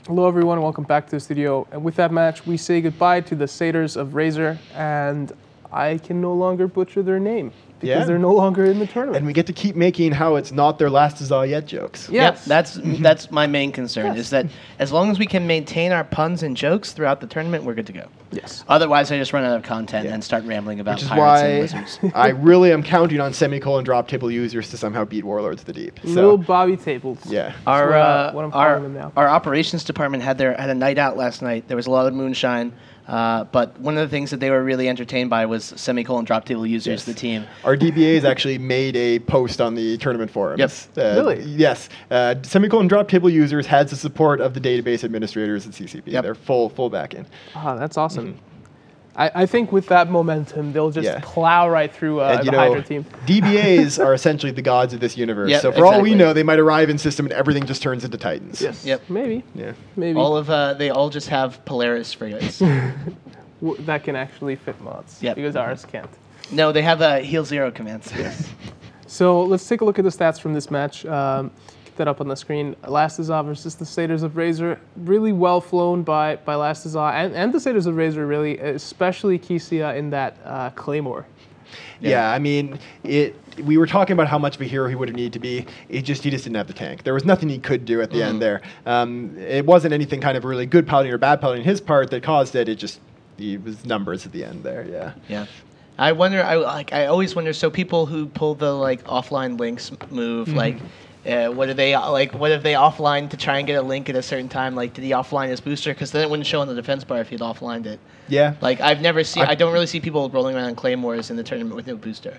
Hello everyone, welcome back to the studio. And with that match, we say goodbye to the Satyrs of Razor, and I can no longer butcher their name because they're no longer in the tournament. And we get to keep making how it's not their last Huzzah yet jokes. Yes. Yep, that's my main concern, is that as long as we can maintain our puns and jokes throughout the tournament, we're good to go. Yes. Otherwise, I just run out of content and start rambling about Which is pirates and why wizards. I really am counting on semicolon drop table users to somehow beat Warlords of the Deep. So, Little Bobby Tables. yeah. That's what I'm calling them now. Our operations department had a night out last night. There was a lot of moonshine. But one of the things that they were really entertained by was semicolon drop table users, the team. Our DBAs actually made a post on the tournament forums. Yep. Really? Yes. Semicolon drop table users has the support of the database administrators at CCP. Yep. They're full backing. Ah, that's awesome. I think with that momentum, they'll just plow right through the Hydra team. DBAs are essentially the gods of this universe. Yep, so for all we exactly. know, they might arrive in system and everything just turns into Titans. Yes. Yep. Maybe. Yeah. Maybe. They all just have Polaris frigates. That can actually fit mods. Yep. Because ours can't. No, they have Heal Zero commands. Yes. So let's take a look at the stats from this match. Get that up on the screen. Last Huzzah versus the Satyrs of Razor. Really well flown by Last Huzzah and the Satyrs of Razor, really, especially Kisia in that Claymore. Yeah, I mean, we were talking about how much of a hero he would have needed to be. He just didn't have the tank. There was nothing he could do at the end there. It wasn't anything kind of really good piloting or bad piloting on his part that caused it. It was numbers at the end there. Yeah. Yeah. I wonder. I always wonder. So people who pull the offline links move, what do they What if they offline to try and get a link at a certain time? Like, did he offline his booster? Because then it wouldn't show on the defense bar if he'd offlined it. Yeah. Like, I've never seen. I don't really see people rolling around Claymores in the tournament with no booster.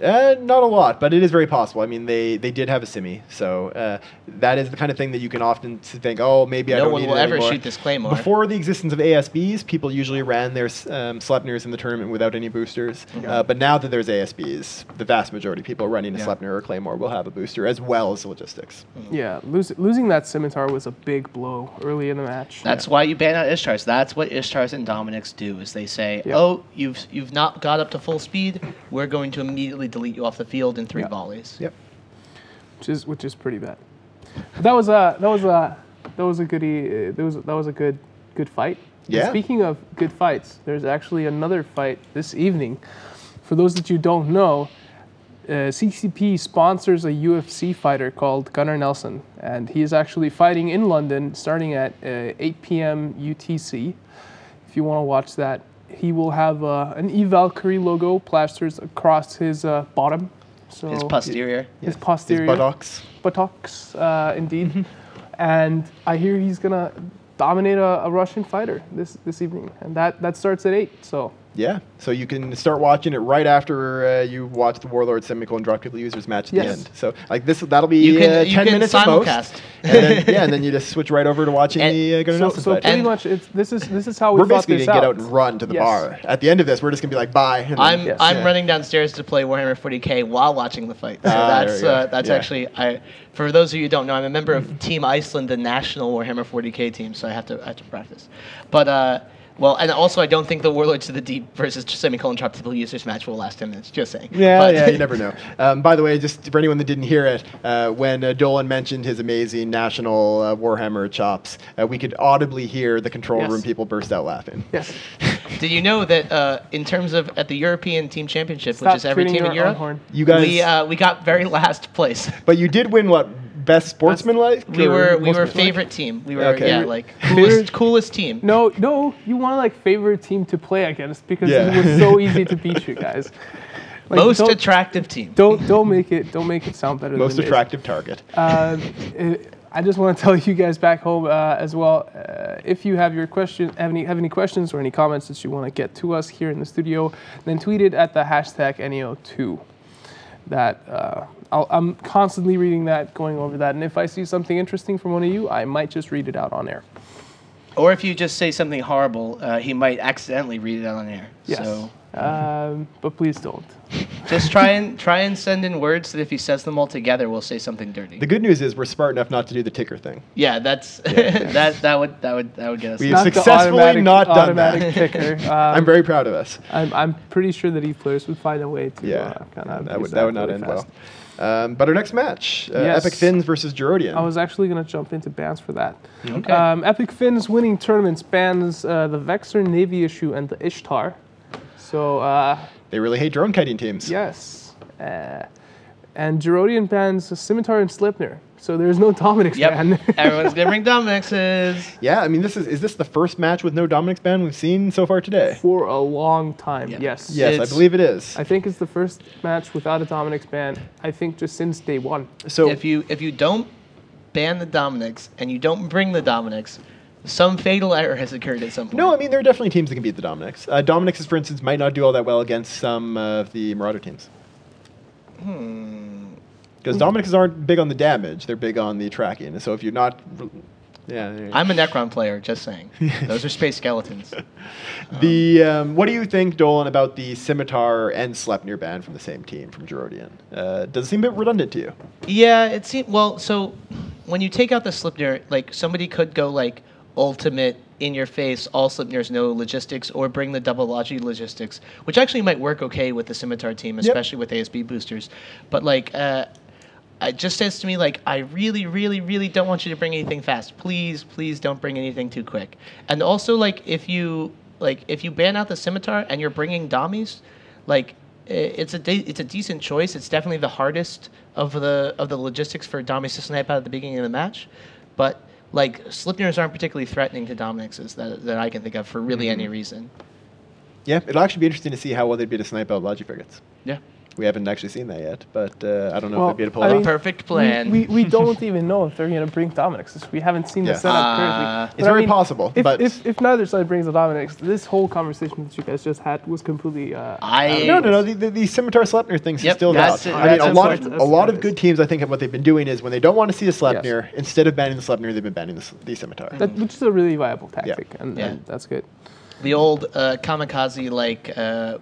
Not a lot, but it is very possible. I mean, they did have a simi, so that is the kind of thing that you can often think, oh, maybe I don't need it No one will ever anymore. shoot this Claymore. Before the existence of ASBs, people usually ran their Sleipnirs in the tournament without any boosters. But now that there's ASBs, the vast majority of people running a Sleipnir or Claymore will have a booster, as well as the logistics. Yeah, losing that Scimitar was a big blow early in the match. That's why you ban out Ishtars. That's what Ishtars and Dominics do. Is they say, oh, you've not got up to full speed. We're going to immediately delete you off the field in 3 volleys. Yep. Which is pretty bad. But that was a good fight. Yeah. And speaking of good fights, there's actually another fight this evening. For those that you don't know, CCP sponsors a UFC fighter called Gunnar Nelson, and he is actually fighting in London starting at 8 p.m. UTC. If you want to watch that, he will have an E-Valkyrie logo plastered across his bottom. So His posterior. His posterior. His buttocks. Indeed. And I hear he's going to dominate a Russian fighter this evening. And that starts at 8, so... Yeah, so you can start watching it right after you watch the Warlord Semicolon Drop Table Users match at the end. So that'll be 10 minutes at most. And then you just switch right over to watching the Gunnar Nelson fight. Pretty much, this is how we're thought basically this going to out. get out and run to the bar. At the end of this, we're just going to be like, bye. And then, I'm running downstairs to play Warhammer 40k while watching the fight. So that's actually for those of you who don't know, I'm a member of Team Iceland, the national Warhammer 40k team. So I have to practice, but. Well, and also I don't think the Warlords of the Deep versus Semicolon Drop Table Users match will last 10 minutes, just saying. Yeah, you never know. By the way, just for anyone that didn't hear it, when Dolan mentioned his amazing national Warhammer chops, we could audibly hear the control room people burst out laughing. Yes. Did you know that in terms of at the European Team Championship, which is every team in Europe, you guys, we got very last place. But you did win what? Best sportsmanlike? We were favorite team. We were coolest team. No, you want favorite team to play against because it was so easy to beat you guys. Most attractive team. Don't make it sound better. Most than attractive target. I just want to tell you guys back home as well. If you have any questions or any comments that you want to get to us here in the studio, then tweet it at the hashtag NEO2. I'm constantly reading that, going over that, and if I see something interesting from one of you, I might just read it out on air. Or if you just say something horrible, he might accidentally read it out on air. Yes. So. But please don't. Just try and send in words that if he says them all together, we'll say something dirty. The good news is we're smart enough not to do the ticker thing. Yeah, that's that would get us. We've successfully not done that. Ticker. I'm very proud of us. I'm pretty sure that E-players would find a way to that would not end well. But our next match, Yes. Epic Finns versus Gerodian. I was actually going to jump into bans for that. Okay. Epic Finns winning tournaments bans the Vexer, Navy Issue, and the Ishtar. So, They really hate drone kiting teams. yes. And Gerodian bans Scimitar and Slipner. So there's no Dominic's ban. Yep. Everyone's gonna bring Dominic's. Yeah, I mean, is this the first match with no Dominic's ban we've seen so far today? For a long time, Yep. yes. Yes, I It's- believe it is. I think it's the first match without a Dominic's ban, I think just since day one. So If you don't ban the Dominics and you don't bring the Dominics, some fatal error has occurred at some point. no, I mean, there are definitely teams that can beat the Dominics. Dominics, for instance, might not do all that well against some of the Marauder teams. Because Dominics aren't big on the damage; they're big on the tracking. So if you're not, yeah. I'm a Necron player, just saying. Those are space skeletons. What do you think, Dolan, about the Scimitar and Sleipnir ban from the same team from Gerodian? Does it seem a bit redundant to you? Yeah, it seems well. So when you take out the Slipnir, like somebody could go like ultimate in your face, all Slipnirs, no logistics, or bring the double logi logistics, which actually might work okay with the Scimitar team, especially with ASB boosters. But like, it just says to me like, I really, really, really don't want you to bring anything fast. Please, please don't bring anything too quick. And also like, if you ban out the Scimitar and you're bringing Dommies, like it's a decent choice. It's definitely the hardest of the logistics for Dommies to snipe out at the beginning of the match, but like Slipnirs aren't particularly threatening to Dominic's that I can think of for really any reason. Yeah, it'll actually be interesting to see how well they'd be to snipe out Logi frigates. Yeah. We haven't actually seen that yet, but I don't know Well, if they'd be able to pull I it mean, off. Perfect plan. We don't even know if they're going to bring Dominic's. We haven't seen the Yeah. setup currently. It's But I very mean, possible, If, but if neither side brings the Dominic's, this whole conversation that you guys just had was completely. no. The Scimitar Sleipnir thing is Yep, still that's out. it, I mean, that's a lot important. of a lot of That's good teams, I think, what they've been doing is when they don't want to see a Sleipnir, instead of banning the Sleipnir, they've been banning the Scimitar. Which is a really viable tactic, and Yeah. that's good. The old kamikaze like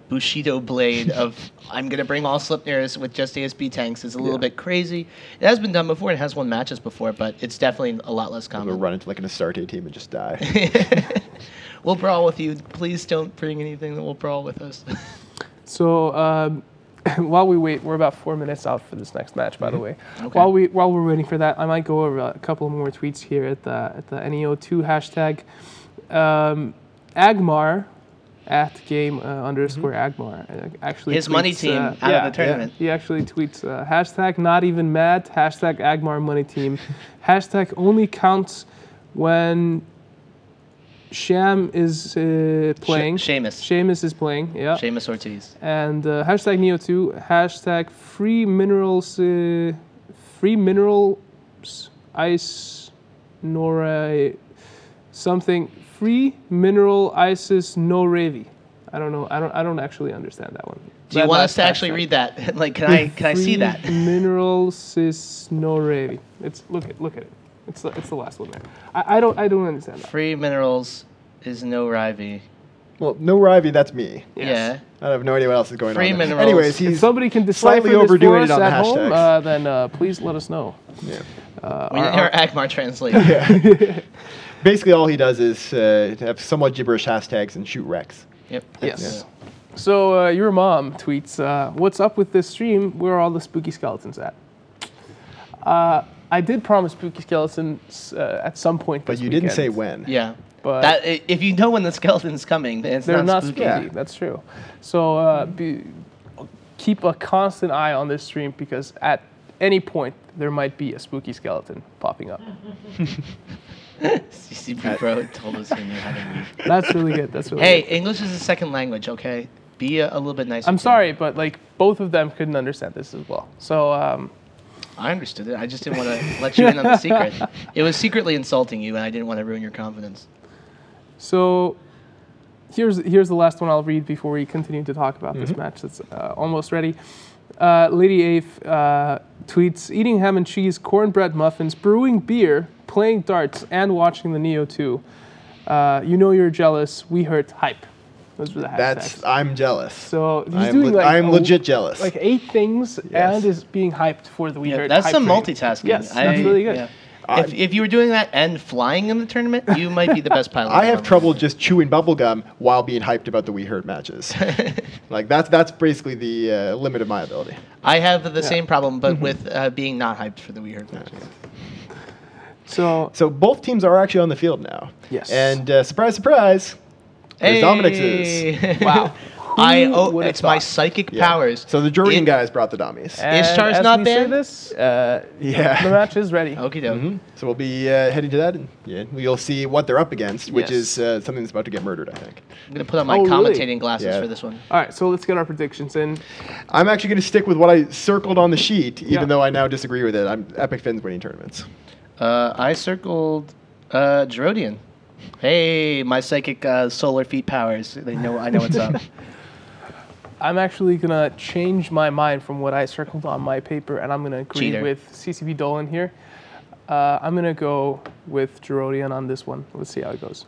Bushido blade of I'm gonna bring all Slipnirs with just ASB tanks is a little bit crazy. It has been done before. It has won matches before, but it's definitely a lot less They'll common. run into like an Astarte team and just die. We'll brawl with you. Please don't bring anything that will brawl with us. So while we wait, we're about 4 minutes out for this next match, by the way. Okay. While we're waiting for that, I might go over a couple more tweets here at the NEO2 hashtag. Agmar at game _ Agmar actually His money tweets, team out of the tournament. He actually tweets hashtag not even mad, hashtag Agmar money team, hashtag only counts when Sham is playing. Seamus is playing, yeah. Seamus Ortiz. And hashtag NEO2, hashtag free minerals ice nora something free mineral isis no ravi. I don't know. I don't actually understand that one. Do you want us to actually read that? Like, can I see that? Mineral sis no ravi. It's look at it. It's the last one there. I don't understand that. Free minerals is no Rivi. Well, no Rivi, that's me. Yeah. I have no idea what else is going Free on. there. minerals. Anyways, If he's somebody can decipher slightly this for overdoing us it on the at home, hashtags. then please let us know. Yeah. We need our Agmar translator. Yeah. Basically, all he does is have somewhat gibberish hashtags and shoot wrecks. Yep. Yes. So your mom tweets, "What's up with this stream? Where are all the spooky skeletons at?" I did promise spooky skeletons at some point. But this you didn't weekend. say when. Yeah. But That if you know when the skeleton's coming, then it's they're not spooky. spooky. That's true. So keep a constant eye on this stream because at any point there might be a spooky skeleton popping up. CCP Pro told us he knew how to read. That's really good. That's really Hey, good. English is a second language, okay? Be a little bit nicer. I'm to sorry, but like both of them couldn't understand this as well. So I understood it. I just didn't want to let you in on the secret. It was secretly insulting you, and I didn't want to ruin your confidence. So here's the last one I'll read before we continue to talk about this match that's almost ready. Lady Afe tweets, eating ham and cheese, cornbread muffins, brewing beer, playing darts, and watching the NEO2. You know you're jealous. We hurt hype. Those were the hashtags. I'm jealous. So he's doing I'm legit jealous. like 8 things Yes. and is being hyped for the We Heard That's hype some train. multitasking. Yes, that's really good. Yeah. If you were doing that and flying in the tournament, you might be the best pilot. I have trouble just chewing bubblegum while being hyped about the We Heard matches. Like that's basically the limit of my ability. I have the same problem, but with being not hyped for the We Heard matches. So both teams are actually on the field now. Yes. And surprise, surprise, there's Dominic's is. Wow. It's my psychic powers. So the Jordan guys brought the dummies. Ishtar's as not we banned? say this, the match is ready. Okie doke. So we'll be heading to that, and you'll see what they're up against, which is something that's about to get murdered, I think. I'm going to put on my commentating glasses for this one. All right, so let's get our predictions in. I'm actually going to stick with what I circled on the sheet, even though I now disagree with it. I'm Epic Finn's winning tournaments. I circled Gerodian. Hey, my psychic solar feet powers. I know what's up. I'm actually going to change my mind from what I circled on my paper, and I'm going to agree with CCP Dolan here. I'm going to go with Gerodian on this one. Let's see how it goes.